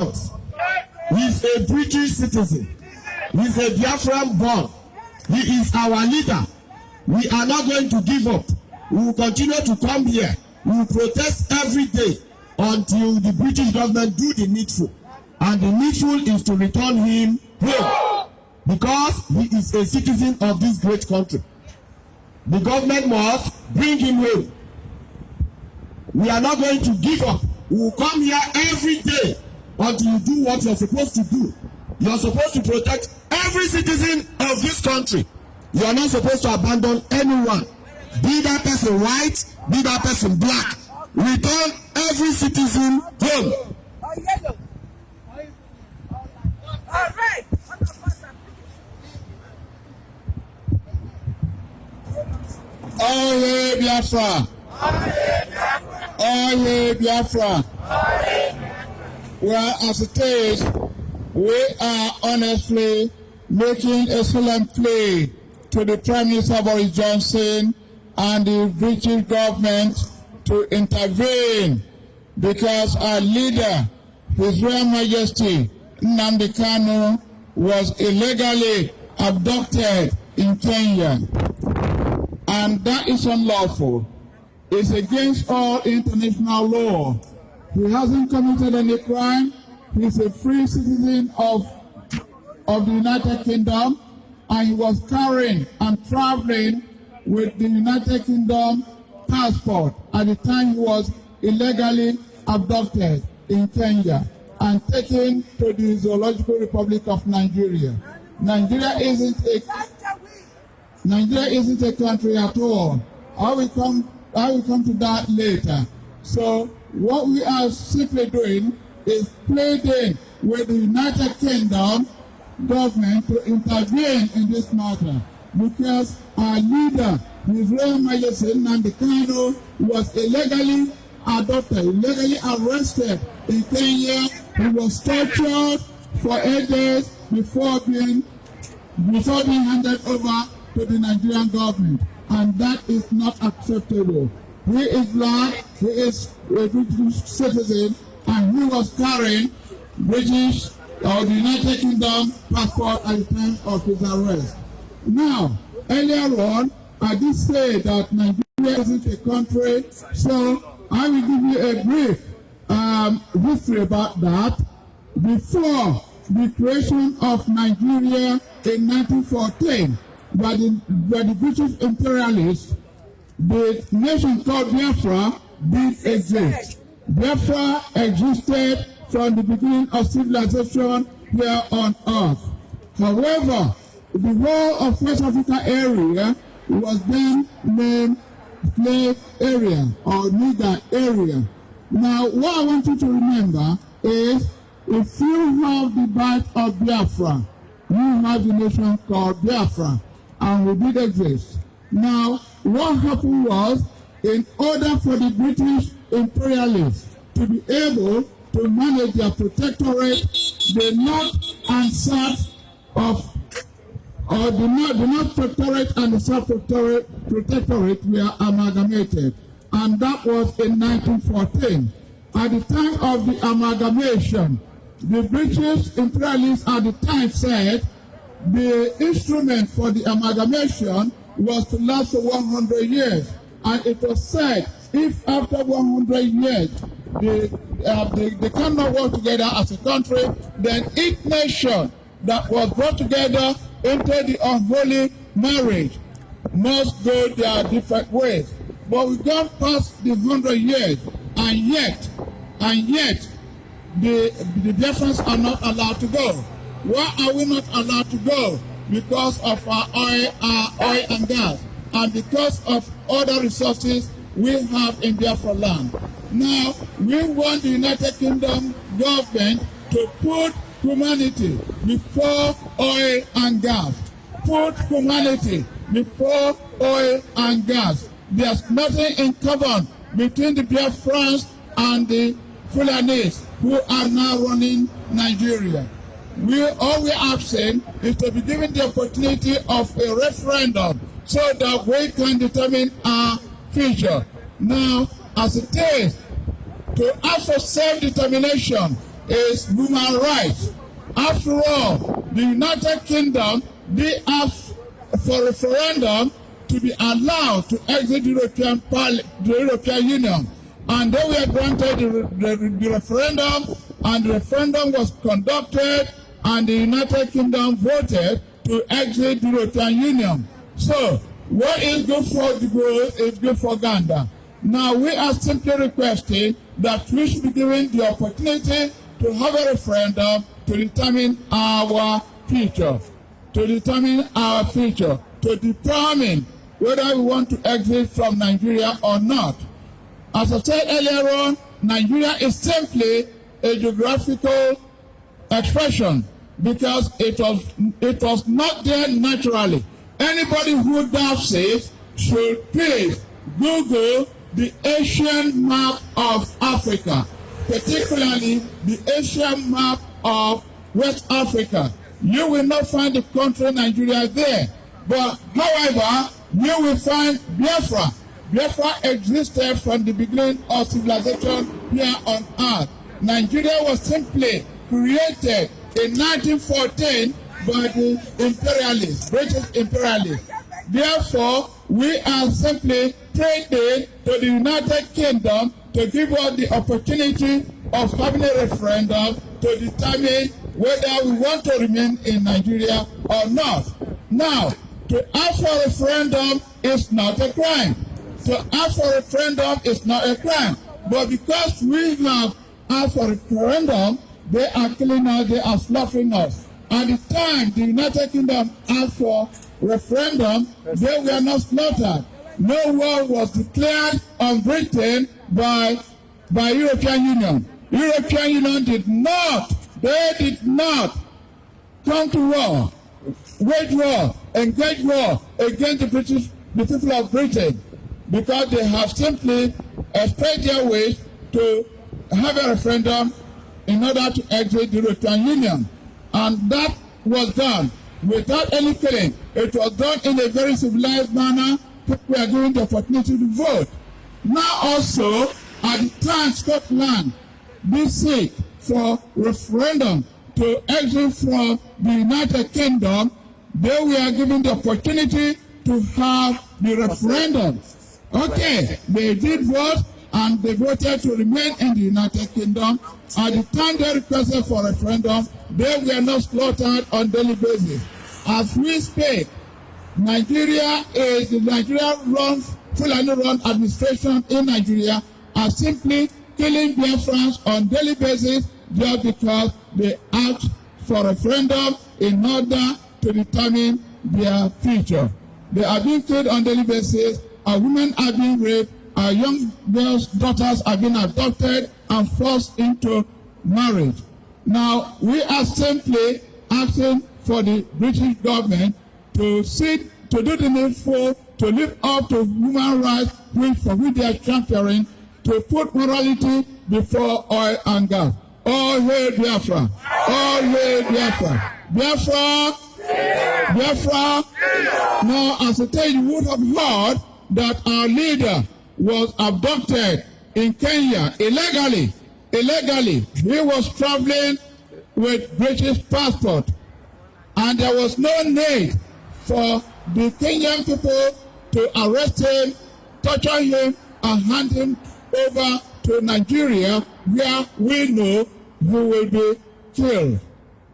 He is a British citizen. He is a Biafran born. He is our leader. We are not going to give up. We will continue to come here. We will protest every day until the British government do the needful. And the needful is to return him home. Because he is a citizen of this great country. The government must bring him home. We are not going to give up. We will come here every day until you do what you're supposed to do. You're supposed to protect every citizen of this country. You are not supposed to abandon anyone. Be that person white, be that person black. Return every citizen home. Oye Biafra! Oye Biafra! Well, as it is, we are honestly making a solemn plea to the Prime Minister Boris Johnson and the British government to intervene, because our leader, His Royal Majesty Nnamdi Kanu, was illegally abducted in Kenya. And that is unlawful. It's against all international law. He hasn't committed any crime. He's a free citizen of the United Kingdom, and he was carrying and traveling with the United Kingdom passport at the time he was illegally abducted in Kenya and taken to the Zoological Republic of Nigeria. Nigeria isn't a country at all. I will come to that later. So what we are simply doing is pleading with the United Kingdom government to intervene in this matter, because our leader, His Royal Majesty Nnamdi Kanu, was illegally abducted, illegally arrested in Kenya. He was tortured for 8 days before being handed over to the Nigerian government, and that is not acceptable. He is black, he is a British citizen, and he was carrying British or the United Kingdom passport at the time of his arrest. Now, earlier on, I did say that Nigeria isn't a country, so I will give you a brief history about that. Before the creation of Nigeria in 1914, by the British imperialists, the nation called Biafra did exist. Biafra existed from the beginning of civilization here on earth. However, the whole of West Africa area was then named slave area or nigger area. Now, what I want you to remember is, if you have the birth of Biafra, you have the nation called Biafra, and we did exist. Now, what happened was, in order for the British imperialists to be able to manage their protectorate, the North and South the North Protectorate and the South Protectorate were amalgamated, and that was in 1914. At the time of the amalgamation, the British imperialists at the time said the instrument for the amalgamation was to last for 100 years. And it was said, if after 100 years they cannot work together as a country, then each nation that was brought together into the unholy marriage must go their different ways. But we've gone past the 100 years, and yet the Biafrans are not allowed to go. Why are we not allowed to go? Because of our oil and gas, and because of other resources we have in Biafra land. Now, we want the United Kingdom government to put humanity before oil and gas. Put humanity before oil and gas. There's nothing in common between the Biafrans and the Fulanis who are now running Nigeria. All we are asking is to be given the opportunity of a referendum so that we can determine our future. Now, as it is, to ask for self-determination is human rights. After all, the United Kingdom, they asked for referendum to be allowed to exit the European Union. And they were granted the referendum, and the referendum was conducted, and the United Kingdom voted to exit the European Union. So, what is good for the goal is good for Uganda. Now, we are simply requesting that we should be given the opportunity to have a referendum to determine our future, to determine whether we want to exit from Nigeria or not. As I said earlier on, Nigeria is simply a geographical expression because it was not there naturally. Anybody who doubts it should please Google the Asian map of Africa, particularly the Asian map of West Africa. You will not find the country Nigeria there. But however, you will find Biafra. Biafra existed from the beginning of civilization here on earth. Nigeria was simply created in 1914 by the imperialists, British imperialists. Therefore, we are simply pleading to the United Kingdom to give us the opportunity of having a referendum to determine whether we want to remain in Nigeria or not. Now, to ask for a referendum is not a crime. To ask for a referendum is not a crime. But because we have asked for a referendum, they are killing us, they are slaughtering us. At the time the United Kingdom asked for referendum, they were not slaughtered. No war was declared on Britain by European Union. European Union did not come to war, wage war, engage war against the people of Britain, because they have simply spread their ways to have a referendum in order to exit the European Union. And that was done without any killing. It was done in a very civilized manner. People were given the opportunity to vote. Now also, at the time Scotland did seek for referendum to exit from the United Kingdom, they were given the opportunity to have the referendum. Okay, they did vote, and they voted to remain in the United Kingdom. At the time they requested for referendum, they were not slaughtered on daily basis. As we speak, Nigeria is the Nigerian Fulani-run administration in Nigeria are simply killing Biafrans on daily basis just because they asked for referendum in order to determine their future. They are being killed on daily basis. Our women are being raped. Our young girls' daughters are being adopted and forced into marriage. Now, we are simply asking for the British government to do the needful, to live up to human rights, for which they are championing, to put morality before oil and gas. All hail Biafra! All hail Biafra! Biafra! Biafra! Now, as I tell you, you would have heard that our leader was abducted in Kenya illegally. He was traveling with British passport, and there was no need for the Kenyan people to arrest him, torture him, and hand him over to Nigeria, where we know he will be killed.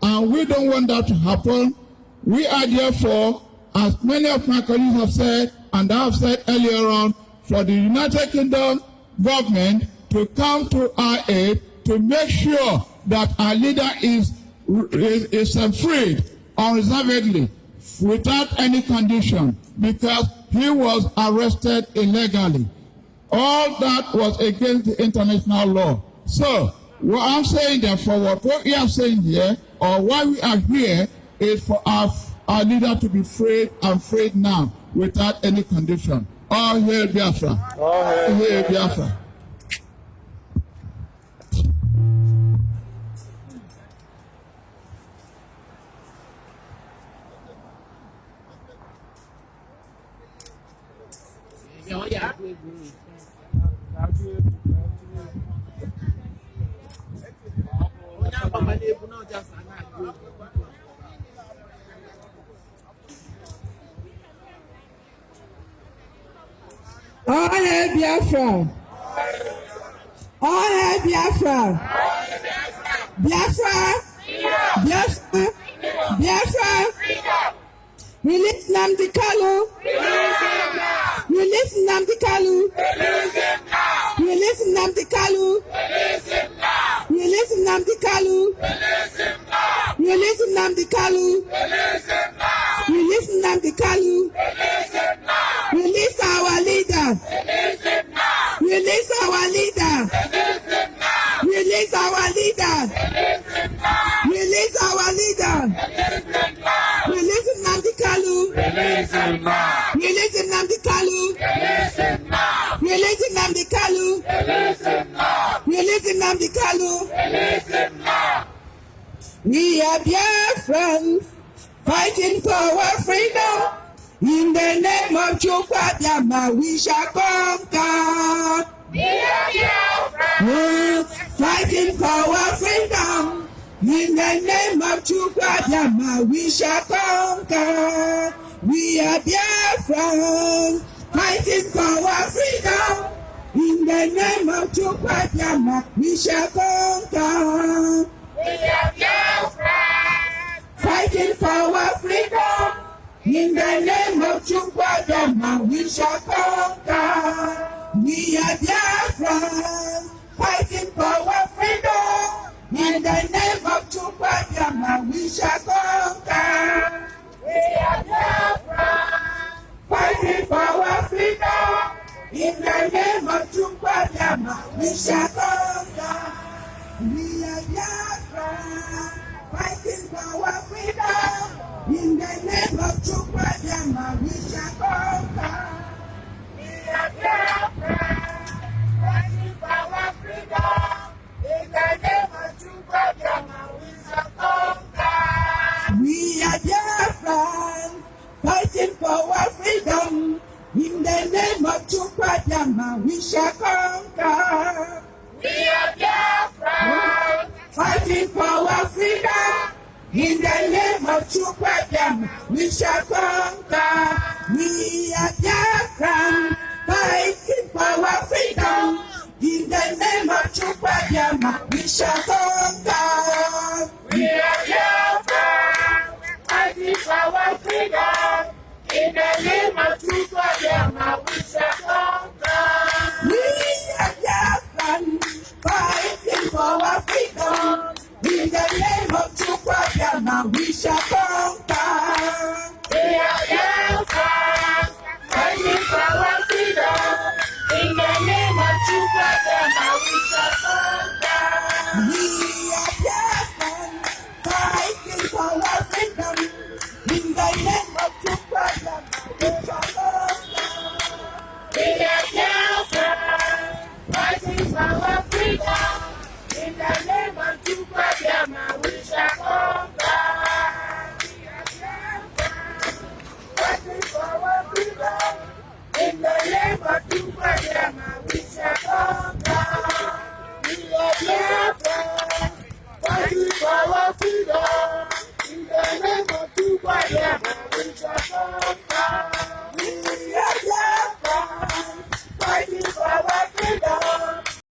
And we don't want that to happen. We are therefore, as many of my colleagues have said, and I have said earlier on, for the United Kingdom government to come to our aid to make sure that our leader is freed unreservedly without any condition, because he was arrested illegally. All that was against the international law. So, what I'm saying therefore, what we are saying here, or why we are here, is for our leader to be freed and freed now without any condition. All hail Biafra! All hail Biafra! All hail Biafra! All hail Biafra! Biafra! Biafra! Biafra! Release Nnamdi Kanu! Release Nnamdi Kanu! Release Nnamdi Kanu! Release Nnamdi Kanu! Release Nnamdi Kanu! Release Nnamdi Kanu! Release our leader! Release our leader! Release our leader! Release our leader! Release Nnamdi Kanu! Release Nnamdi Kanu! Release Nnamdi Kanu! Release Nnamdi Kanu! We are Biafrans fighting for our freedom. In the name of Chukwuemeka, we shall conquer. We are Biafrans fighting for our freedom. In the name of Chukwuemeka, we shall conquer. We are Biafrans fighting for our freedom. In the name of Chukwuemeka, we shall conquer. We are Biafrans fighting for our freedom. In the name of Chukwuemeka, we shall conquer. We are Biafrans fighting for our freedom. In the name of Chukwuemeka, we shall conquer. We are Biafrans fighting for our freedom. In the name of Chukwuemeka, we shall conquer. We are Biafrans fighting for our freedom. In the name of Chukwuemeka, we shall conquer. We are Biafrans fighting for our freedom. In the name of Chukwuemeka, we shall conquer. We are Biafrans fighting for our freedom. In the name of Chukwuemeka, we shall conquer. We are Biafrans fighting for our freedom. In the name of Chukwuemeka, we shall conquer. We are Biafrans fighting for our freedom. In the name of Chukwuemeka, we shall conquer. We are Biafrans fighting for our freedom. In the name of Chukwuemeka, we shall conquer. We are Biafrans fighting for our freedom. In the name of Chukwuemeka, we shall conquer. We are Biafrans fighting for our freedom. In the name of Chukwuemeka, we shall conquer. We are Biafrans fighting for our freedom. In the name of Chukwuemeka, we shall conquer. We are Biafrans fighting for our freedom. In the name of Chukwuemeka, we shall conquer. We are Biafrans fighting for our freedom. In the name of Chukwuemeka, we shall conquer. We are Biafrans fighting for our freedom. In the name of Chukwuemeka.